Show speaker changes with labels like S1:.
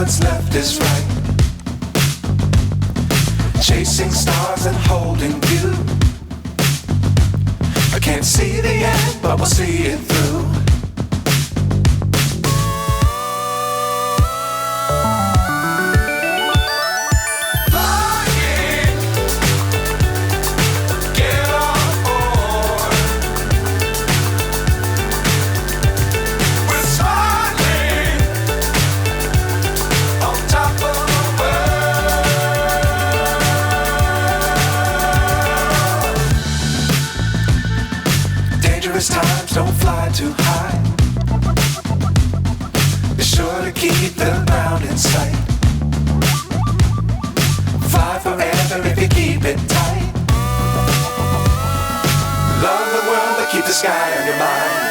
S1: what's left is right. Chasing stars and holding you. I can't see the end, but we'll see it through. Times don't fly too high. Be sure to keep the ground in sight. Fly forever if you keep it tight. Love the world but keep the sky on your mind.